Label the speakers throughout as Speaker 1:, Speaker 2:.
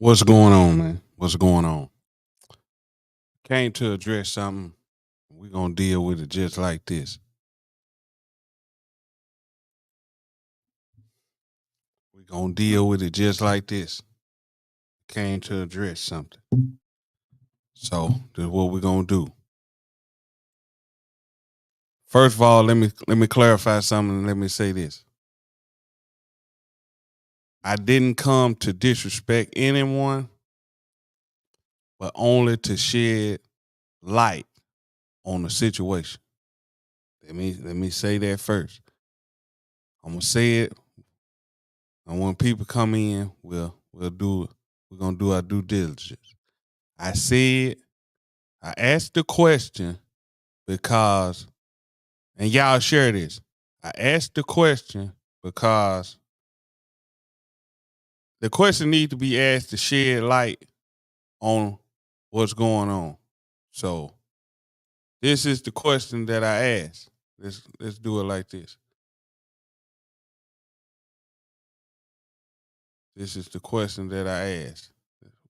Speaker 1: What's going on, man? What's going on? Came to address something. We're gonna deal with it just like this. We're gonna deal with it just like this. Came to address something. So this is what we're gonna do. First of all, let me clarify something and let me say this. I didn't come to disrespect anyone, but only to shed light on the situation. Let me say that first. I'm gonna say it, and when people come in, we'll do it. We're gonna do our due diligence. I said, I asked the question because, and y'all share this. I asked the question because the question needs to be asked to shed light on what's going on. So this is the question that I asked. Let's do it like this. This is the question that I asked.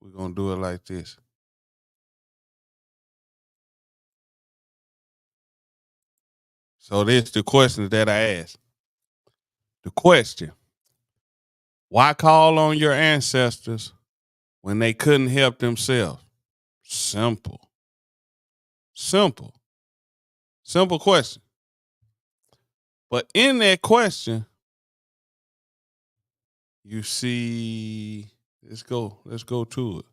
Speaker 1: We're gonna do it like this. So this is the question that I asked. The question: why call on your ancestors when they couldn't help themselves? Simple. Simple. Simple question. But in that question, you see, let's go to it.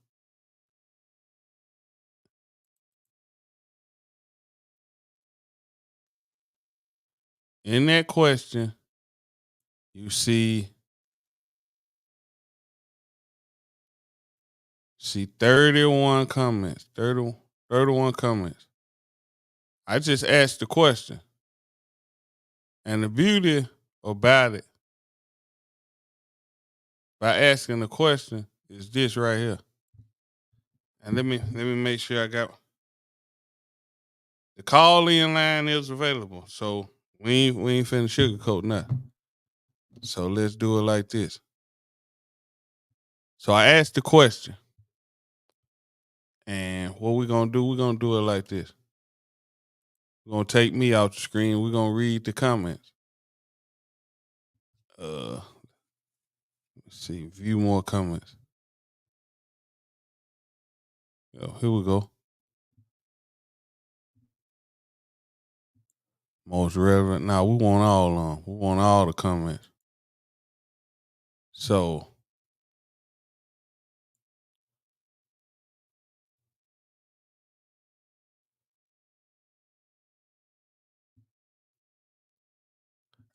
Speaker 1: In that question, you see 31 comments. 31 comments. I just asked the question. And the beauty about it, by asking the question, is this right here. And let me make sure I got the call in line is available. So we ain't finna sugarcoat nothing. So let's do it like this. So I asked the question. And what we're gonna do, we're gonna do it like this. We're gonna take me off the screen. We're gonna read the comments. Let's see, view more comments. Here we go. Most relevant. Now we want all on. We want all the comments. So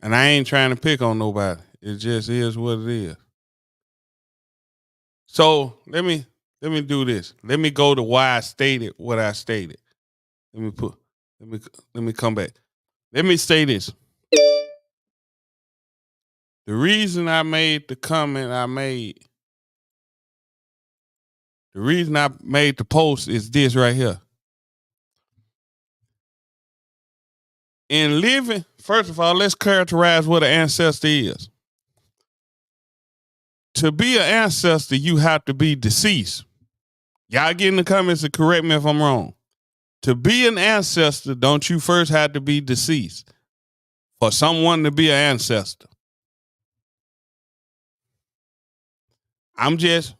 Speaker 1: and I ain't trying to pick on nobody. It just is what it is. So let me do this. Let me go to why I stated what I stated. Let me put let me come back. Let me say this. The reason I made the comment I made, the reason I made the post is this right here. In living, first of all, let's characterize what an ancestor is. To be an ancestor, you have to be deceased. Y'all get in the comments and correct me if I'm wrong. To be an ancestor, don't you first have to be deceased for someone to be an ancestor?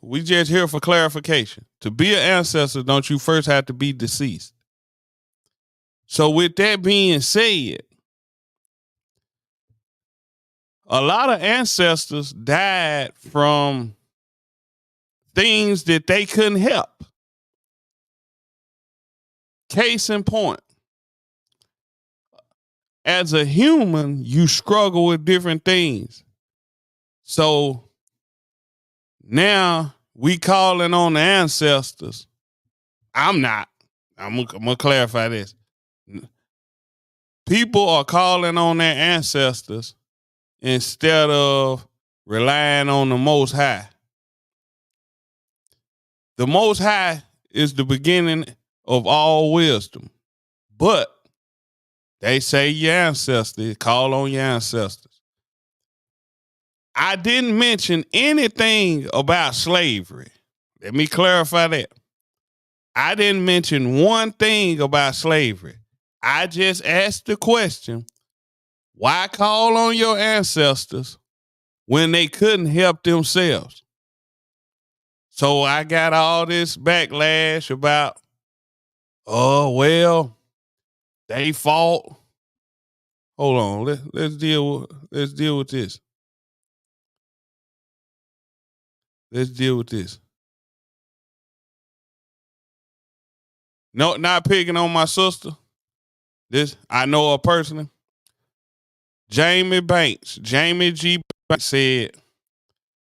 Speaker 1: We just here for clarification. To be an ancestor, don't you first have to be deceased? So with that being said, a lot of ancestors died from things that they couldn't help. Case in point, as a human, you struggle with different things. So now we calling on the ancestors. I'm not. I'm gonna clarify this. People are calling on their ancestors instead of relying on the Most High. The Most High is the beginning of all wisdom. But they say your ancestors, call on your ancestors. I didn't mention anything about slavery. Let me clarify that. I didn't mention one thing about slavery. I just asked the question, why call on your ancestors when they couldn't help themselves? So I got all this backlash about, oh, well, they fought. Hold on, let's deal with this. Let's deal with this. No, not picking on my sister. This I know her personally. Jamie G. Banks said,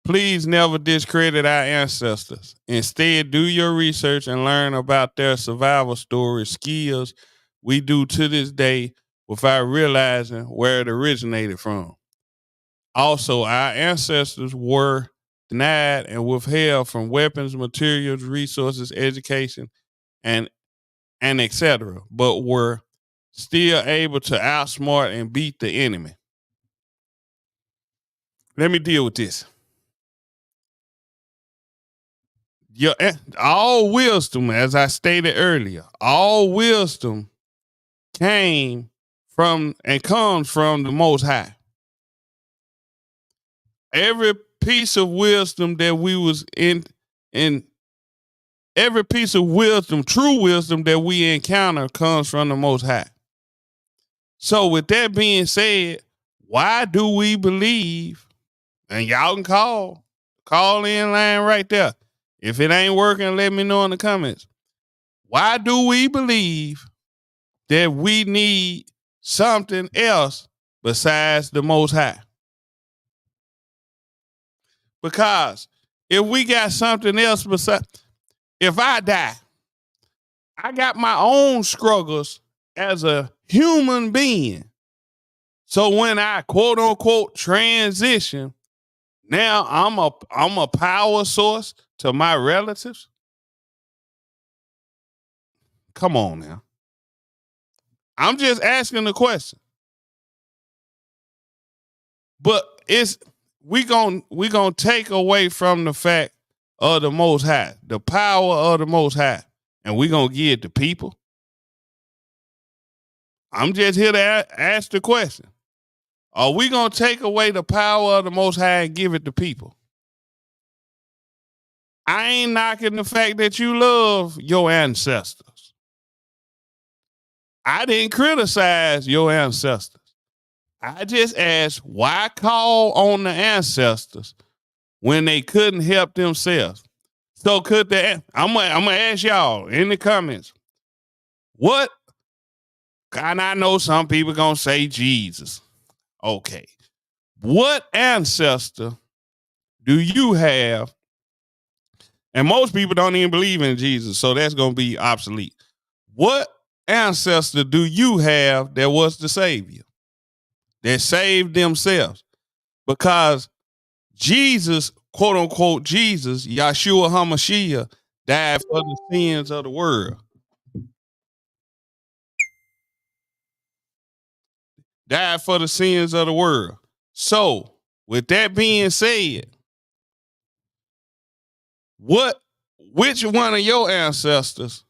Speaker 1: please never discredit our ancestors. Instead, do your research and learn about their survival stories, skills we do to this day without realizing where it originated from. Also, our ancestors were denied and withheld from weapons, materials, resources, education, and etc., but were still able to outsmart and beat the enemy. Let me deal with this. All wisdom, as I stated earlier, all wisdom came from and comes from the Most High. Every piece of wisdom that we was in every piece of wisdom, true wisdom that we encounter comes from the Most High. So with that being said, why do we believe, and y'all can call in line right there. If it ain't working, let me know in the comments. Why do we believe that we need something else besides the Most High? Because if we got something else besides, if I die, I got my own struggles as a human being. So when I quote unquote transition, now I'm a power source to my relatives. Come on now. I'm just asking the question. But we gonna take away from the fact of the Most High, the power of the Most High, and we gonna give it to people. I'm just here to ask the question. Are we gonna take away the power of the Most High and give it to people? I ain't knocking the fact that you love your ancestors. I didn't criticize your ancestors. I just asked, why call on the ancestors when they couldn't help themselves? So I'm gonna ask y'all in the comments, what? And I know some people gonna say Jesus. Okay. What ancestor do you have? And most people don't even believe in Jesus, so that's gonna be obsolete. What ancestor do you have that was the Savior, that saved themselves? Because Jesus, quote unquote Jesus, Yahshua HaMashiach, died for the sins of the world. Died for the sins of the world. So, with that being said, which one of your ancestors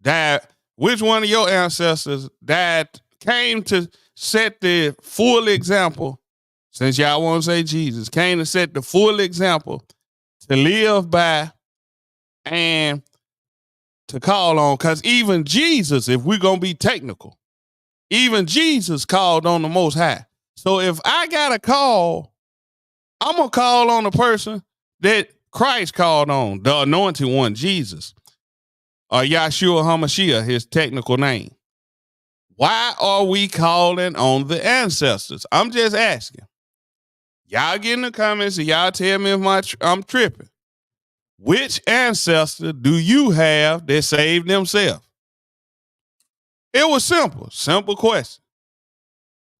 Speaker 1: died? Which one of your ancestors died, came to set the full example, since y'all want to say Jesus, came to set the full example to live by and to call on? Because even Jesus, if we're going to be technical, even Jesus called on the Most High. So if I got a call, I'm going to call on the person that Christ called on, the anointed one, Jesus, or Yahshua HaMashiach, his technical name. Why are we calling on the ancestors? I'm just asking. Y'all get in the comments and y'all tell me if I'm tripping. Which ancestor do you have that saved themselves? It was simple. Simple question.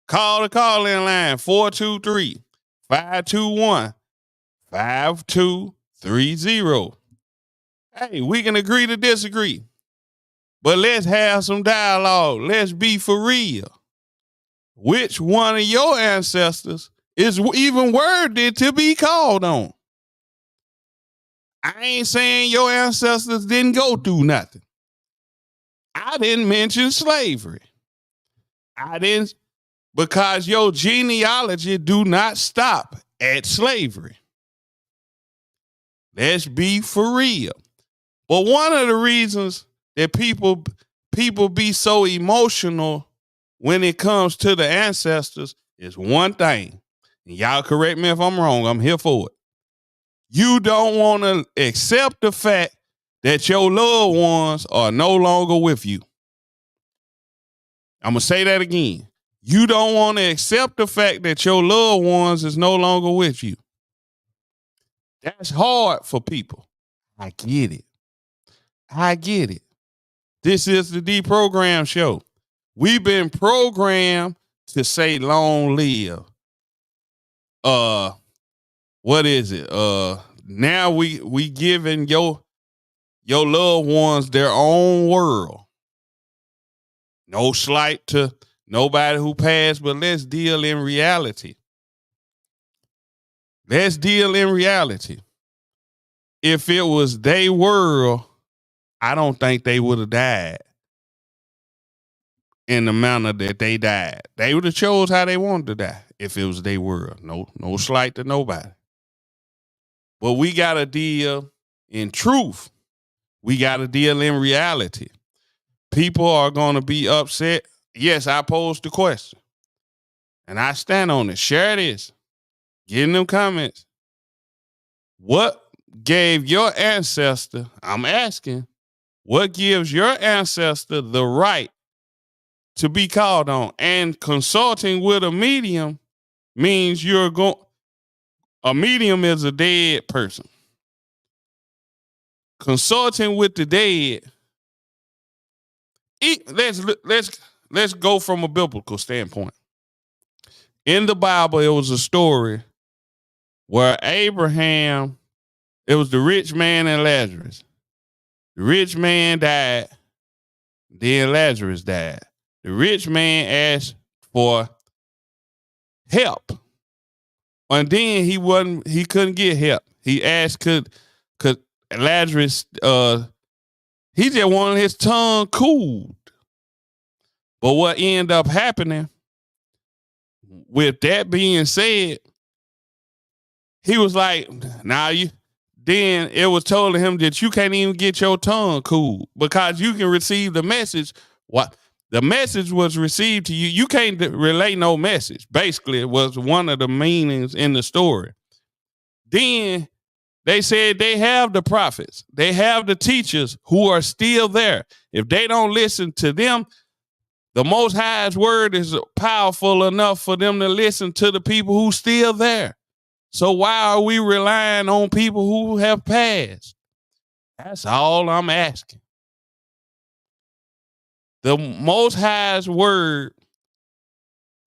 Speaker 1: Call the call-in line 423-521-5230. Hey, we can agree to disagree, but let's have some dialogue. Let's be for real. Which one of your ancestors is even worthy to be called on? I ain't saying your ancestors didn't go through nothing. I didn't mention slavery. I didn't, because your genealogy do not stop at slavery. Let's be for real. But one of the reasons that people be so emotional when it comes to the ancestors is one thing. And y'all correct me if I'm wrong. I'm here for it. You don't want to accept the fact that your loved ones are no longer with you. I'm going to say that again. You don't want to accept the fact that your loved ones is no longer with you. That's hard for people. I get it. I get it. This is the Deprogram Show. We've been programmed to say long live. What is it? Now we giving your loved ones their own world. No slight to nobody who passed, but let's deal in reality. Let's deal in reality. If it was their world, I don't think they would have died in the manner that they died. They would have chose how they wanted to die if it was their world. No slight to nobody. But we got to deal in truth. We got to deal in reality. People are going to be upset. Yes, I posed the question. And I stand on it. Share this. Get in them comments. What gave your ancestor, I'm asking, what gives your ancestor the right to be called on? And consulting with a medium means a medium is a dead person. Consulting with the dead, let's go from a biblical standpoint. In the Bible, it was a story where Abraham, it was the rich man and Lazarus. The rich man died, then Lazarus died. The rich man asked for help, and then he couldn't get help. He asked, could Lazarus, he just wanted his tongue cooled. But what ended up happening, with that being said, he was like, then it was told to him that you can't even get your tongue cooled because you can receive the message. What the message was received to you. You can't relay no message. Basically, it was one of the meanings in the story. Then they said they have the prophets. They have the teachers who are still there. If they don't listen to them, the Most High's word is powerful enough for them to listen to the people who still there. So why are we relying on people who have passed? That's all I'm asking. The Most High's word,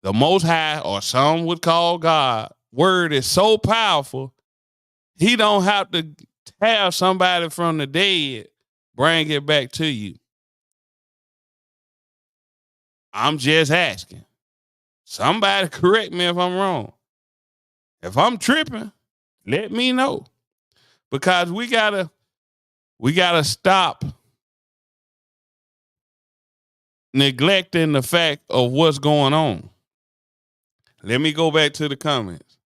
Speaker 1: the Most High, or some would call God, word is so powerful, he don't have to have somebody from the dead bring it back to you. I'm just asking. Somebody correct me if I'm wrong. If I'm tripping, let me know. Because we gotta stop neglecting the fact of what's going on. Let me go back to the comments.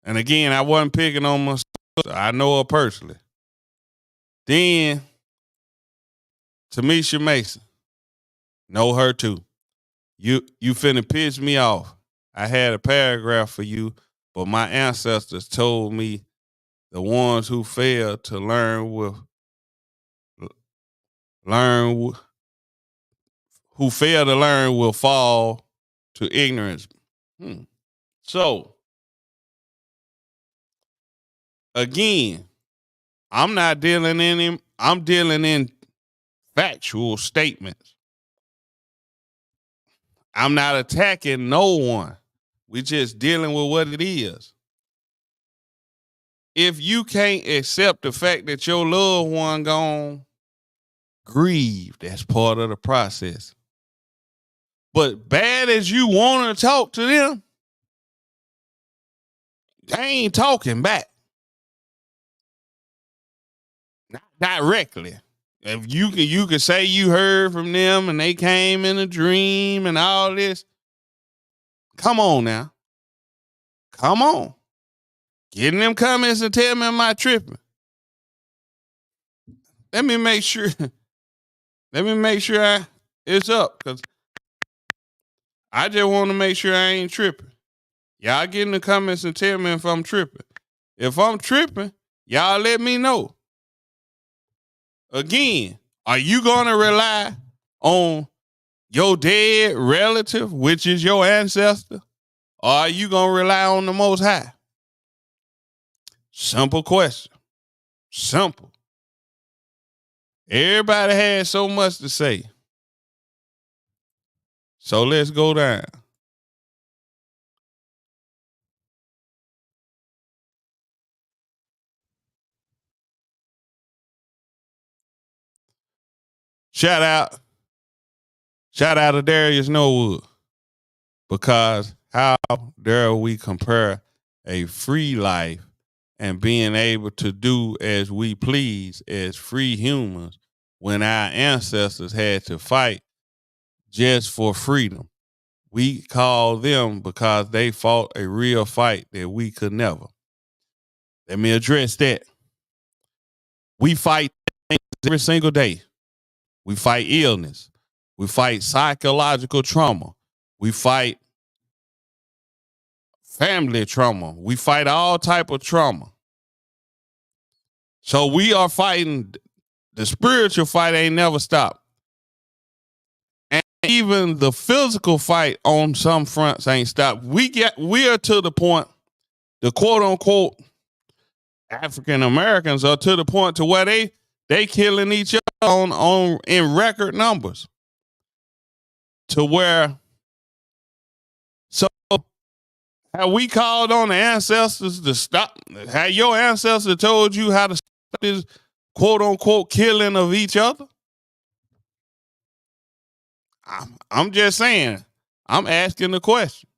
Speaker 1: And again, I wasn't picking on my sister. I know her personally. Then Tamisha Mason. Know her too. You finna piss me off. I had a paragraph for you, but my ancestors told me the ones who failed to learn will fall to ignorance. So again, I'm dealing in factual statements. I'm not attacking no one. We're just dealing with what it is. If you can't accept the fact that your loved one gone, grieve. That's part of the process. But bad as you want to talk to them, they ain't talking back. directly. If you could say you heard from them and they came in a dream and all this. Come on now. Come on. Get in them comments and tell me am I tripping. Let me make sure. Let me make sure it's up, because I just want to make sure I ain't tripping. Y'all get in the comments and tell me if I'm tripping. If I'm tripping, y'all let me know. Again, are you going to rely on your dead relative, which is your ancestor, or are you going to rely on the Most High? Simple question. Simple. Everybody has so much to say. So let's go down. Shout out to Darius Norwood, because how dare we compare a free life and being able to do as we please as free humans when our ancestors had to fight just for freedom. We call them because they fought a real fight that we could never. Let me address that. We fight every single day. We fight illness. We fight psychological trauma. We fight family trauma. We fight all type of trauma. So we are fighting. The spiritual fight ain't never stopped. And even the physical fight on some fronts ain't stopped. We are to the point, the quote unquote African Americans are to the point to where they killing each other on in record numbers. To where, so have we called on the ancestors to stop? Have your ancestors told you how to stop this quote unquote killing of each other? I'm just saying. I'm asking the question.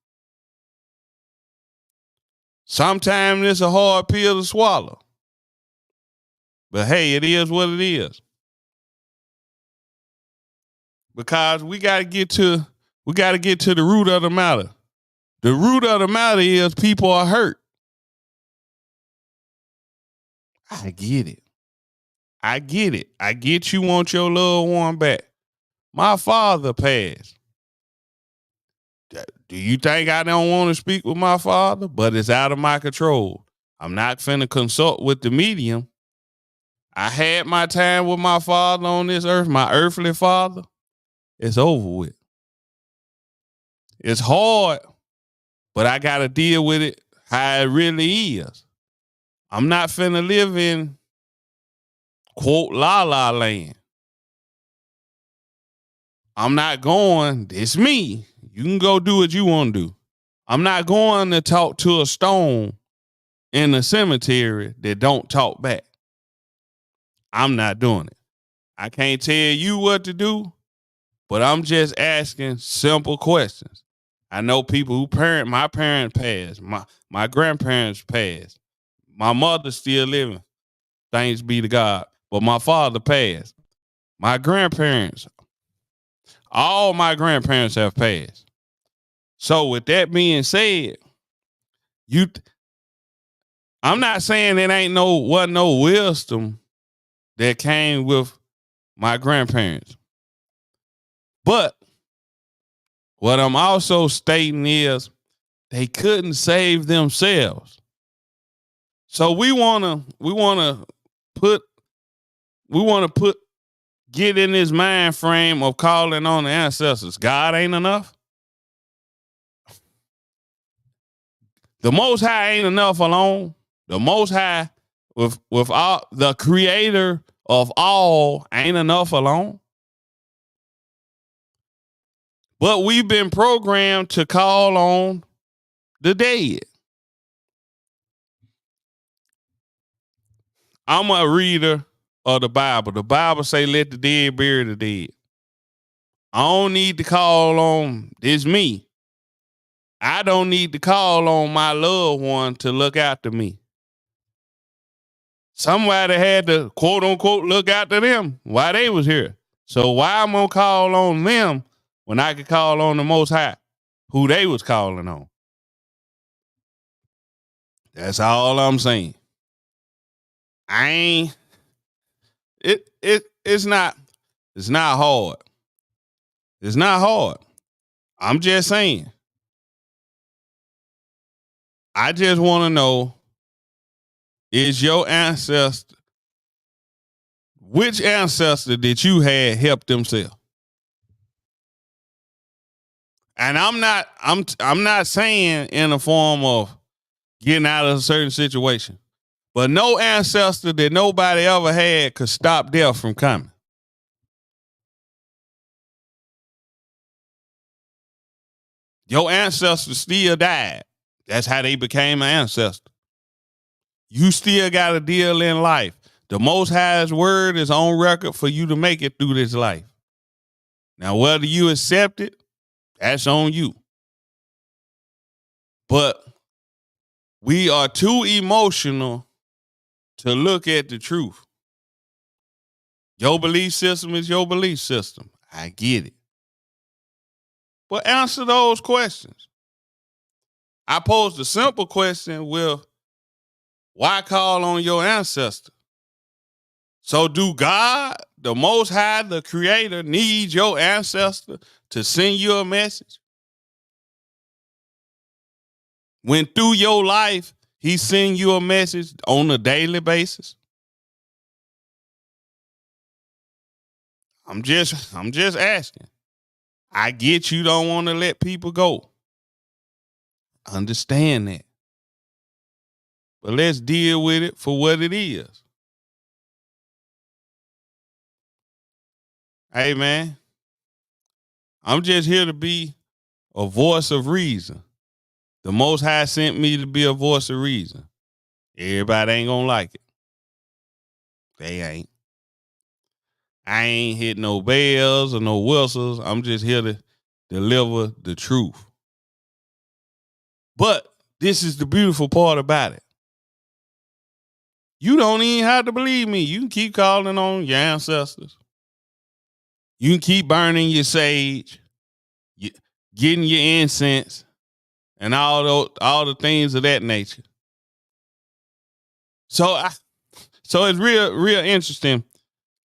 Speaker 1: Sometimes it's a hard pill to swallow. But hey, it is what it is. Because we gotta get to the root of the matter. The root of the matter is people are hurt. I get it. I get you want your loved one back. My father passed. Do you think I don't want to speak with my father? But it's out of my control. I'm not finna consult with the medium. I had my time with my father on this earth, my earthly father. It's over with. It's hard, but I got to deal with it how it really is. I'm not finna live in, quote, la la land. I'm not going, it's me. You can go do what you want to do. I'm not going to talk to a stone in the cemetery that don't talk back. I'm not doing it. I can't tell you what to do, but I'm just asking simple questions. I know people my parents passed, my grandparents passed. My mother's still living, thanks be to God. But my father passed. My grandparents, all my grandparents have passed. So with that being said, I'm not saying it wasn't no wisdom that came with my grandparents. But what I'm also stating is they couldn't save themselves. So we wanna get in this mind frame of calling on the ancestors. God ain't enough. The Most High ain't enough alone. The Most High, with all the Creator of all, ain't enough alone. But we've been programmed to call on the dead. I'm a reader of the Bible. The Bible say, let the dead bury the dead. I don't need to call on, it's me. I don't need to call on my loved one to look after me. Somebody had to quote unquote look after them while they was here. So why I'm gonna call on them when I could call on the Most High, who they was calling on? That's all I'm saying. I ain't it's not hard. It's not hard. I'm just saying. I just want to know, is your ancestor, which ancestor that you had help themselves? And I'm not saying in the form of getting out of a certain situation, but no ancestor that nobody ever had could stop death from coming. Your ancestors still died. That's how they became an ancestor. You still got a deal in life. The Most High's word is on record for you to make it through this life. Now, whether you accept it, that's on you. But we are too emotional to look at the truth. Your belief system is your belief system. I get it. But answer those questions. I posed a simple question with, why call on your ancestor? So do God, the Most High, the Creator, need your ancestor to send you a message? When through your life, he send you a message on a daily basis? I'm just asking. I get you don't want to let people go. Understand that. But let's deal with it for what it is. Hey, man, I'm just here to be a voice of reason. The Most High sent me to be a voice of reason. Everybody ain't gonna like it. They ain't. I ain't hit no bells or no whistles. I'm just here to deliver the truth. But this is the beautiful part about it. You don't even have to believe me. You can keep calling on your ancestors. You can keep burning your sage, getting your incense, and all the things of that nature. So it's real interesting.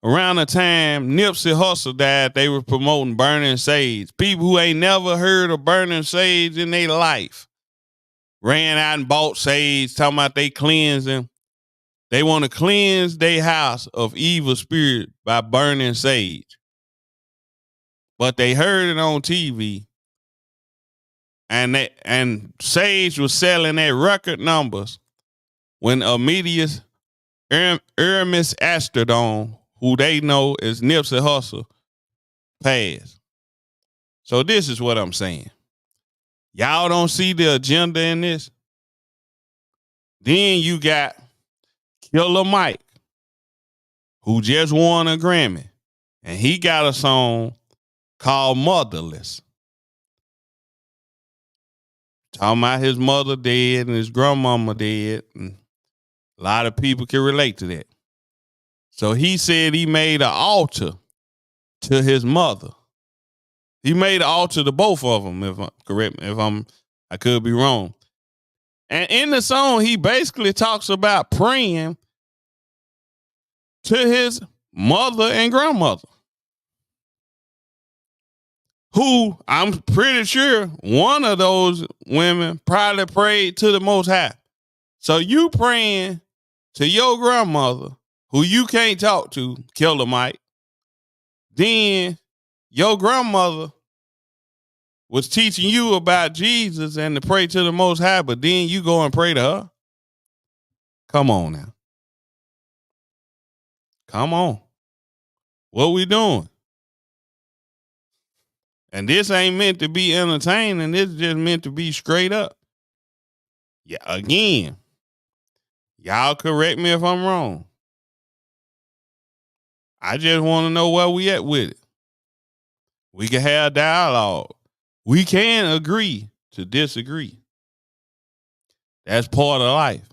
Speaker 1: Around the time Nipsey Hussle died, they were promoting burning sage. People who ain't never heard of burning sage in their life ran out and bought sage, talking about they cleansing. They want to cleanse their house of evil spirit by burning sage. But they heard it on TV, and sage was selling at record numbers when Aramis Astrodome, who they know as Nipsey Hussle, passed. So this is what I'm saying. Y'all don't see the agenda in this? Then you got Killer Mike, who just won a Grammy, and he got a song called Motherless. Talking about his mother dead and his grandmama dead, and a lot of people can relate to that. So he said he made an altar to his mother. He made an altar to both of them, if I'm correct, I could be wrong. And in the song, he basically talks about praying to his mother and grandmother, who I'm pretty sure one of those women probably prayed to the Most High. So you praying to your grandmother, who you can't talk to, Killer Mike. Then your grandmother was teaching you about Jesus and to pray to the Most High, but then you go and pray to her? Come on now. Come on. What we doing? And this ain't meant to be entertaining. This is just meant to be straight up. Yeah, again, y'all correct me if I'm wrong. I just want to know where we at with it. We can have dialogue. We can agree to disagree. That's part of life.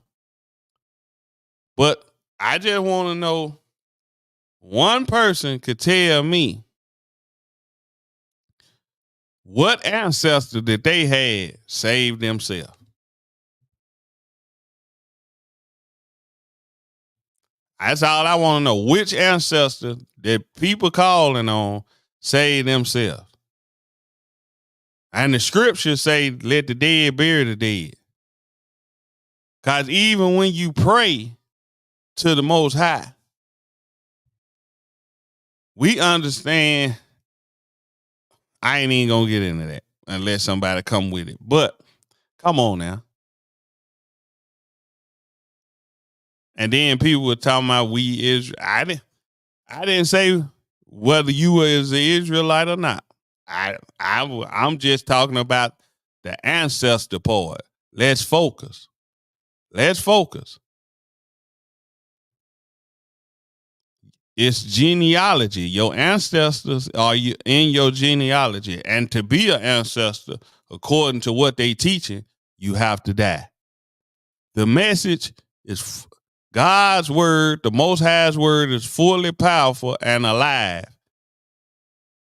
Speaker 1: But I just want to know one person could tell me what ancestor that they had saved themselves. That's all I want to know. Which ancestor that people calling on saved themselves? And the scriptures say, let the dead bury the dead. Because even when you pray to the Most High, we understand. I ain't even going to get into that unless somebody come with it. But come on now. And then people were talking about we Israel. I didn't say whether you were as an Israelite or not. I'm just talking about the ancestor part. Let's focus. Let's focus. It's genealogy. Your ancestors are in your genealogy. And to be an ancestor, according to what they teaching, you have to die. The message is God's word, the Most High's word is fully powerful and alive.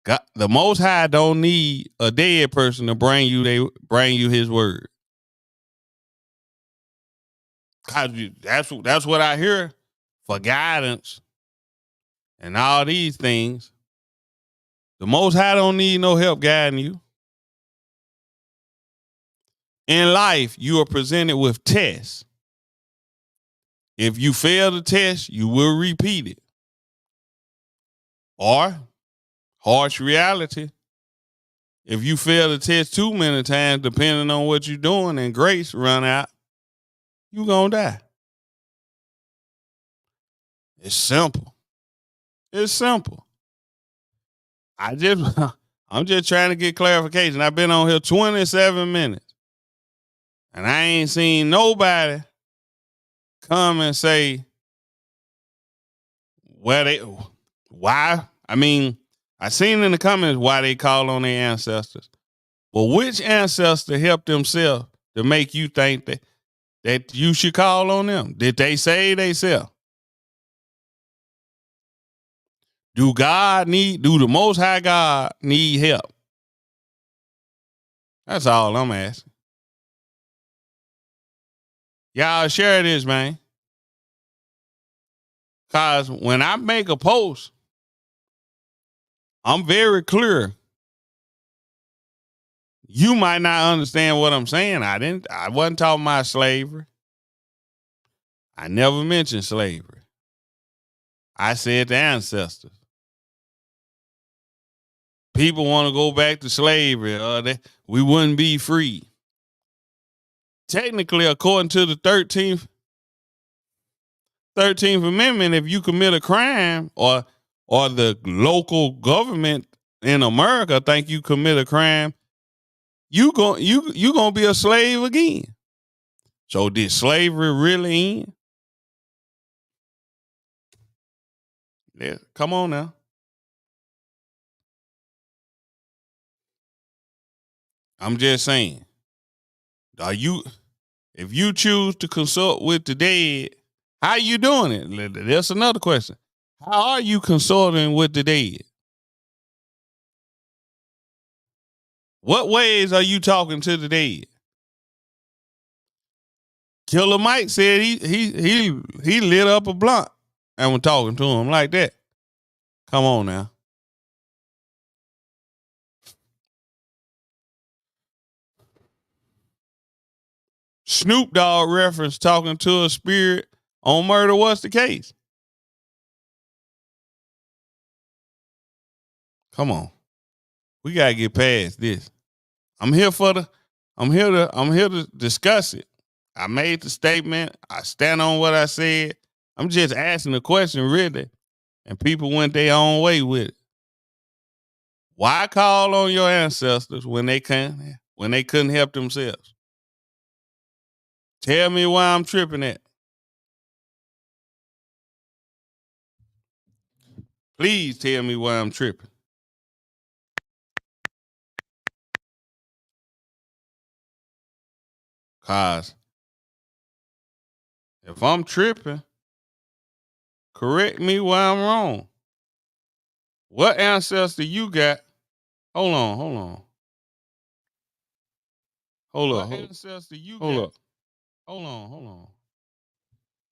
Speaker 1: God, the Most High don't need a dead person to bring you his word. That's what I hear for guidance and all these things. The Most High don't need no help guiding you. In life, you are presented with tests. If you fail the test, you will repeat it. Or, harsh reality, if you fail the test too many times, depending on what you're doing, and grace run out, you gonna die. It's simple. It's simple. I'm just trying to get clarification. I've been on here 27 minutes, and I ain't seen nobody come and say why. I mean, I seen in the comments why they call on their ancestors. But which ancestor helped themselves to make you think that you should call on them? Did they say themselves? Do the Most High God need help? That's all I'm asking. Y'all share this, man. Cause when I make a post, I'm very clear. You might not understand what I'm saying. I wasn't talking about slavery. I never mentioned slavery. I said the ancestors. People want to go back to slavery, we wouldn't be free. Technically, according to the 13th Amendment, if you commit a crime or the local government in America think you commit a crime, you gonna be a slave again. So did slavery really end? Yeah, come on now. I'm just saying. If you choose to consult with the dead, how you doing it? That's another question. How are you consulting with the dead? What ways are you talking to the dead? Killer Mike said he lit up a blunt and was talking to him like that. Come on now. Snoop Dogg reference talking to a spirit on Murder What's the Case. Come on. We gotta get past this. I'm here to discuss it. I made the statement. I stand on what I said. I'm just asking the question, really. And people went their own way with it. Why call on your ancestors when they couldn't help themselves? Tell me why I'm tripping at. Please tell me why I'm tripping. Cause if I'm tripping, Correct me where I'm wrong. What ancestor you got? Hold on, hold on. Hold up. What ancestor you got? Up. Hold on, hold on.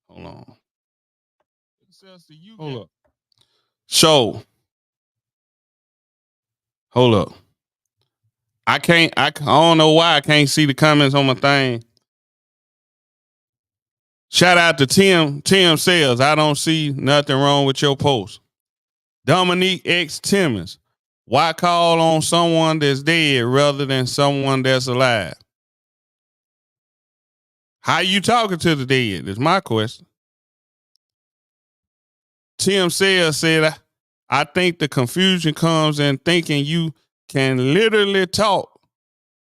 Speaker 1: Hold on. Ancestor you hold got? Up. So, hold up. I don't know why I can't see the comments on my thing. Shout out to Tim Sales. I don't see nothing wrong with your post. Dominique X Timmons. Why call on someone that's dead rather than someone that's alive? How you talking to the dead is my question. Tim Sales said, I think the confusion comes in thinking you can literally talk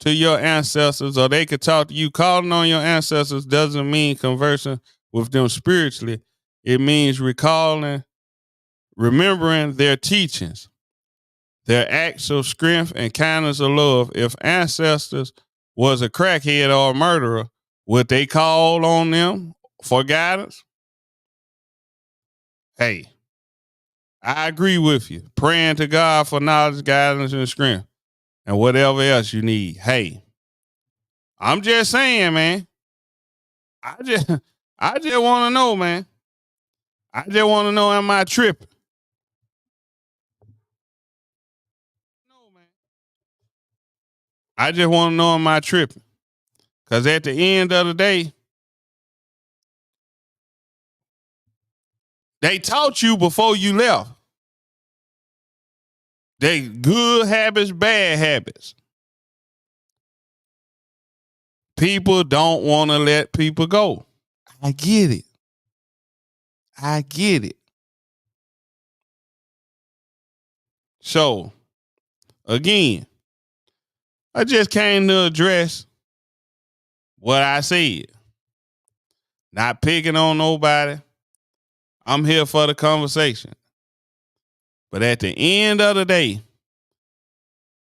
Speaker 1: to your ancestors or they could talk to you. Calling on your ancestors doesn't mean conversing with them spiritually. It means remembering their teachings, their acts of strength and kindness of love. If ancestors was a crackhead or a murderer, would they call on them for guidance? Hey, I agree with you. Praying to God for knowledge, guidance, and strength, and whatever else you need. Hey, I'm just saying, man. I just want to know, man. I just want to know, am I tripping? No, man. I just want to know, am I tripping? Because at the end of the day, they taught you before you left. They good habits, bad habits. People don't want to let people go. I get it. I get it. So, again, I just came to address what I said. Not picking on nobody. I'm here for the conversation. But at the end of the day,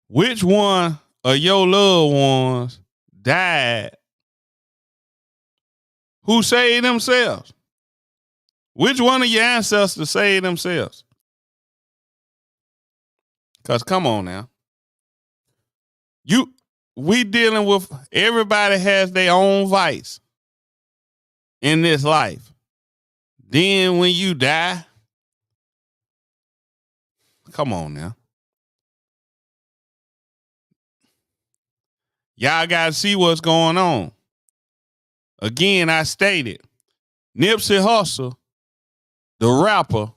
Speaker 1: which one of your loved ones died who saved themselves? Which one of your ancestors saved themselves? Because come on now. We dealing with, everybody has their own vice in this life. Then when you die, come on now. Y'all got to see what's going on. Again, I stated, Nipsey Hussle, the rapper,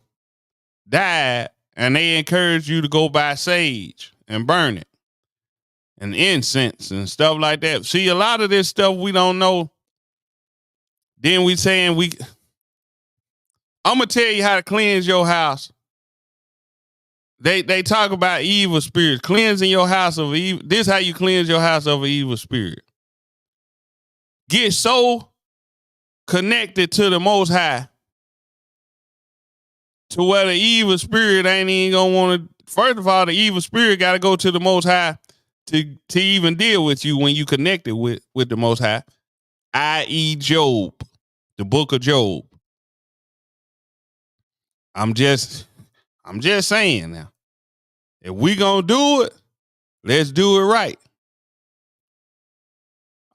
Speaker 1: died, and they encouraged you to go buy sage and burn it and incense and stuff like that. See, a lot of this stuff we don't know. Then we saying I'm going to tell you how to cleanse your house. They talk about evil spirits, cleansing your house of evil. This is how you cleanse your house of an evil spirit. Get so connected to the Most High to where the evil spirit ain't even gonna want to. First of all, the evil spirit got to go to the Most High to even deal with you when you connected with the Most High, i.e. Job, the book of Job. I'm just saying now. If we gonna do it, let's do it right.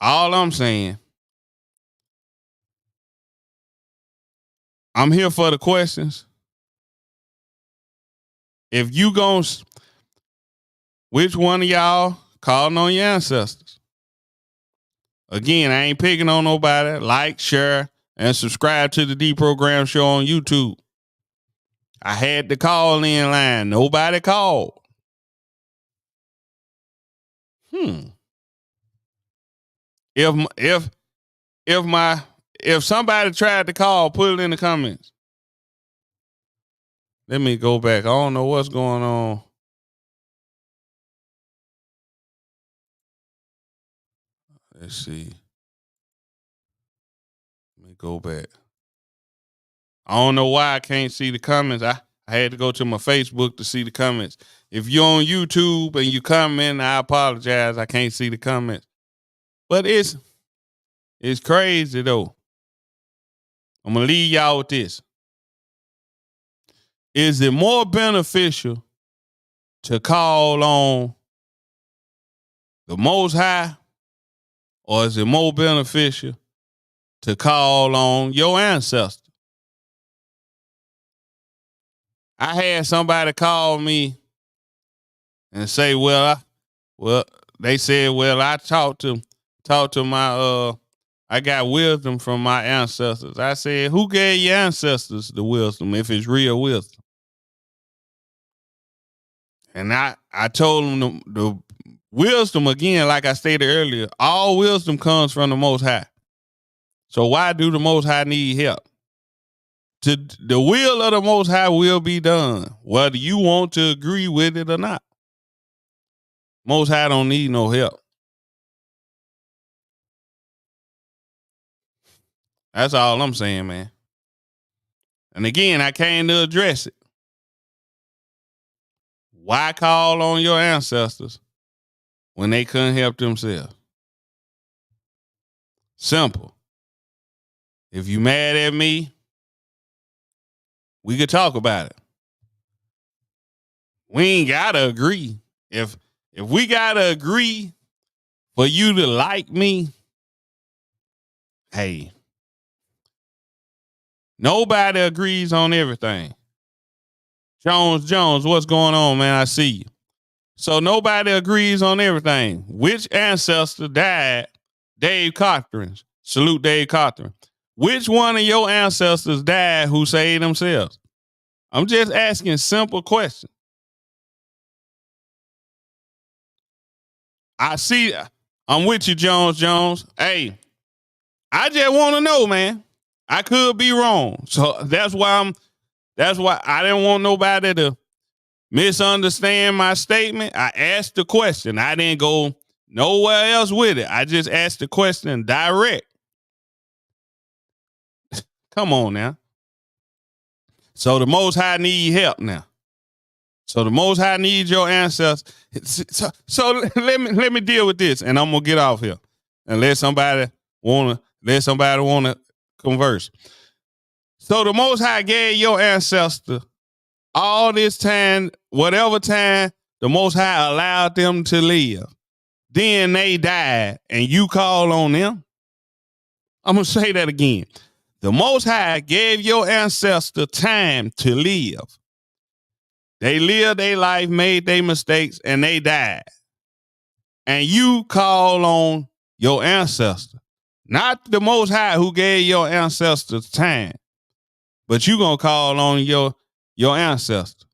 Speaker 1: All I'm saying, I'm here for the questions. If you gon', which one of y'all calling on your ancestors? Again, I ain't picking on nobody. Like, share, and subscribe to the Deprogram Show on YouTube. I had the call in line. Nobody called. If somebody tried to call, put it in the comments. Let me go back. I don't know what's going on. Let's see. Let me go back. I don't know why I can't see the comments. I had to go to my Facebook to see the comments. If you're on YouTube and you comment, I apologize. I can't see the comments. But it's crazy though. I'm gonna leave y'all with this. is it more beneficial to call on the Most High, or is it more beneficial to call on your ancestor? I had somebody call me and say, well, they said, well, I talked to my I got wisdom from my ancestors. I said, who gave your ancestors the wisdom if it's real wisdom? And I told them the wisdom, again, like I stated earlier, all wisdom comes from the Most High. So why do the Most High need help? The will of the Most High will be done, whether you want to agree with it or not. Most High don't need no help. That's all I'm saying, man. And again, I came to address it. Why call on your ancestors when they couldn't help themselves? Simple. If you mad at me, we could talk about it. We ain't gotta agree. If we gotta agree for you to like me, hey, nobody agrees on everything. Jones, what's going on, man? I see you. So nobody agrees on everything. Which ancestor died? Dave Cochran. Salute Dave Cochran. Which one of your ancestors died who saved themselves? I'm just asking simple questions. I see. I'm with you, Jones. Hey, I just want to know, man. I could be wrong. So that's why I didn't want nobody to misunderstand my statement. I asked the question. I didn't go nowhere else with it. I just asked the question direct. Come on now. So the Most High need help now. So the Most High needs your ancestors. So let me deal with this, and I'm gonna get off here and let somebody wanna converse. So the Most High gave your ancestor all this time, whatever time the Most High allowed them to live. Then they died, and you call on them. I'm gonna say that again. The Most High gave your ancestor time to live. They lived their life, made their mistakes, and they died. And you call on your ancestor. Not the Most High who gave your ancestors time, but you gonna call on your ancestor.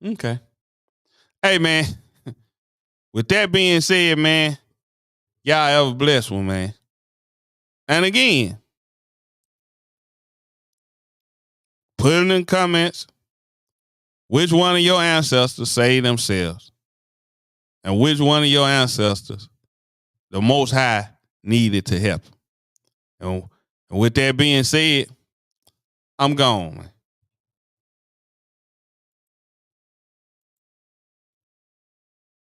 Speaker 1: Okay. Hey, man. With that being said, man, y'all have a blessed one, man. And again, put it in the comments which one of your ancestors saved themselves and which one of your ancestors the Most High needed to help. And with that being said, I'm gone, man.